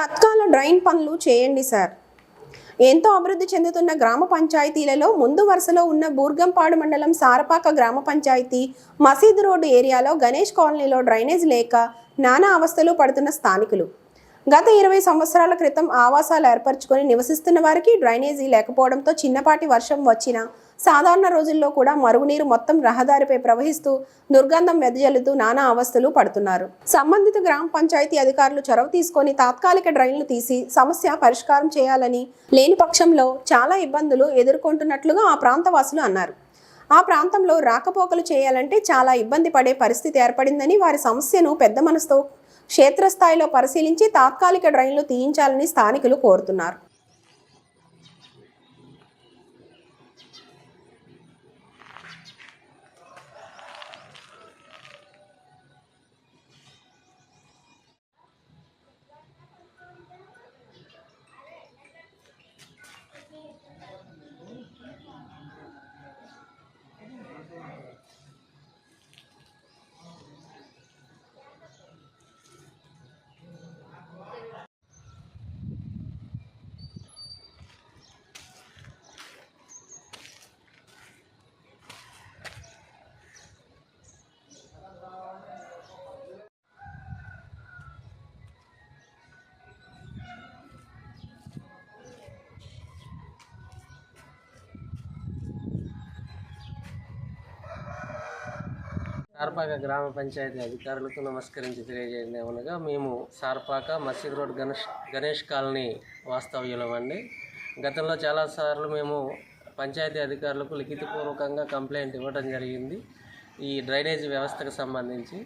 Tatkal drain పనులు చేయండి sir. ఎంతో అభివృద్ధి చెందుతున్న గ్రామ పంచాయతీలలో ముందు వరుసలో ఉన్న బూర్గంపాడు మండలం సారపాక గ్రామ పంచాయతీ మసీదు రోడ్డు ఏరియాలో గణేష్ కాలనీలో డ్రైనేజ్ లేక నానా అవస్థలు పడుతున్న స్థానికులు. గత 20 సంవత్సరాల క్రితం ఆవాసాలు ఏర్పరచుకొని నివసిస్తున్న వారికి డ్రైనేజీ లేకపోవడంతో చిన్నపాటి వర్షం వచ్చినా సాధారణ రోజుల్లో కూడా మరుగునీరు మొత్తం రహదారిపై ప్రవహిస్తూ దుర్గంధం వెదజల్లుతూ నానా అవస్థలు పడుతున్నారు. సంబంధిత గ్రామ పంచాయతీ అధికారులు చొరవ తీసుకొని తాత్కాలిక డ్రైన్లు తీసి సమస్య పరిష్కారం చేయాలని, లేని పక్షంలో చాలా ఇబ్బందులు ఎదుర్కొంటున్నట్లుగా ఆ ప్రాంతవాసులు అన్నారు. ఆ ప్రాంతంలో రాకపోకలు చేయాలంటే చాలా ఇబ్బంది పడే పరిస్థితి ఏర్పడిందని, వారి సమస్యను పెద్ద మనసుతో క్షేత్రస్థాయిలో పరిశీలించి తాత్కాలిక డ్రైన్లు తీయించాలని స్థానికులు కోరుతున్నారు. సారపాక గ్రామ పంచాయతీ అధికారులకు నమస్కరించి తెలియజేయడం ఏమనగా, మేము సారపాక మసీద్ రోడ్ గణేష్ కాలనీ వాస్తవ్యులమండి. గతంలో చాలాసార్లు మేము పంచాయతీ అధికారులకు లిఖితపూర్వకంగా కంప్లైంట్ ఇవ్వడం జరిగింది. ఈ డ్రైనేజీ వ్యవస్థకు సంబంధించి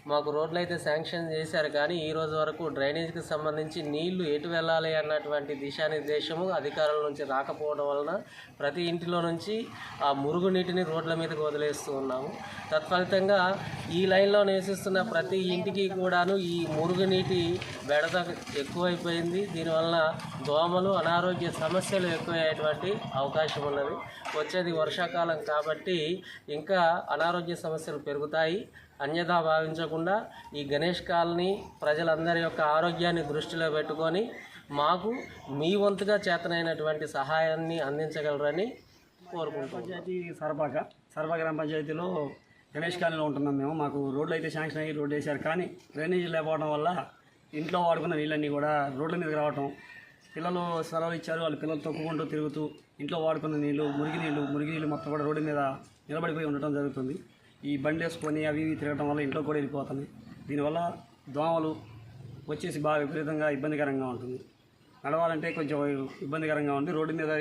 మాకు రోడ్లు అయితే శాంక్షన్ చేశారు, కానీ ఈ రోజు వరకు డ్రైనేజీకి సంబంధించి నీళ్లు ఎటు వెళ్ళాలి అన్నటువంటి దిశానిర్దేశము అధికారుల నుంచి రాకపోవడం వలన ప్రతి ఇంటిలో నుంచి ఆ మురుగునీటిని రోడ్ల మీదకి వదిలేస్తూ ఉన్నాము. తత్ఫలితంగా ఈ లైన్లో నివసిస్తున్న ప్రతి ఇంటికి కూడాను ఈ మురుగునీటి బెడద ఎక్కువైపోయింది. దీనివలన దోమలు, అనారోగ్య సమస్యలు ఎక్కువయ్యేటువంటి అవకాశం ఉన్నది. వచ్చేది వర్షాకాలం కాబట్టి ఇంకా అనారోగ్య సమస్యలు పెరుగుతాయి. అన్యథా భావించకుండా ఈ గణేష్ కాలనీ ప్రజలందరి యొక్క ఆరోగ్యాన్ని దృష్టిలో పెట్టుకొని మాకు మీ వంతుగా చేతనైనటువంటి సహాయాన్ని అందించగలరని కోరుకుంటున్నాం. పంచాయతీ సరపాక గ్రామ పంచాయతీలో గణేష్ కాలనీలో ఉంటున్నాం మేము. మాకు రోడ్లు అయితే శాంక్షన్ అయ్యి రోడ్డు వేశారు, కానీ డ్రైనేజీ లేకపోవడం వల్ల ఇంట్లో వాడుకున్న నీళ్ళన్నీ కూడా రోడ్ల మీదకి రావటం, పిల్లలు సెలవులు ఇచ్చారు, వాళ్ళు పిల్లలు తొక్కుకుంటూ తిరుగుతూ ఇంట్లో వాడుకున్న మురికి నీళ్ళు మొత్తం కూడా రోడ్డు మీద నిలబడిపోయి ఉండటం జరుగుతుంది. ఈ బండి వేసుకొని అవి తిరగడం వల్ల ఇంట్లో కూడా వెళ్ళిపోతుంది. దీనివల్ల దోమలు వచ్చేసి బాగా విపరీతంగా ఇబ్బందికరంగా ఉంటుంది. నడవాలంటే కొంచెం ఇబ్బందికరంగా ఉంది. రోడ్డు మీద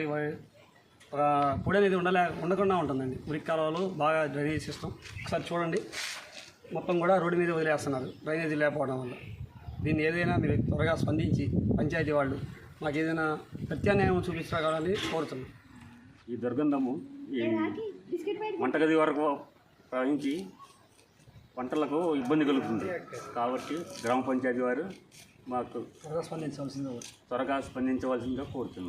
పొడి అనేది ఉండకుండా ఉంటుందండి. మురికి కాలువలు బాగా డ్రైనేజ్ సిస్టమ్ ఒకసారి చూడండి, మొత్తం కూడా రోడ్డు మీద వదిలేస్తున్నారు డ్రైనేజీ లేకపోవడం వల్ల. దీన్ని ఏదైనా మీరు త్వరగా స్పందించి పంచాయతీ వాళ్ళు మాకు ఏదైనా ప్రత్యామ్నాయం చూపించాలని కోరుతున్నాం. ఈ దుర్గంధము ఈ వంటగది వరకు ప్రవహించి పంటలకు ఇబ్బంది కలుగుతుంది. కాబట్టి గ్రామ పంచాయతీ వారు మాకు త్వరగా స్పందించవలసిందిగా కోరుతున్నాం.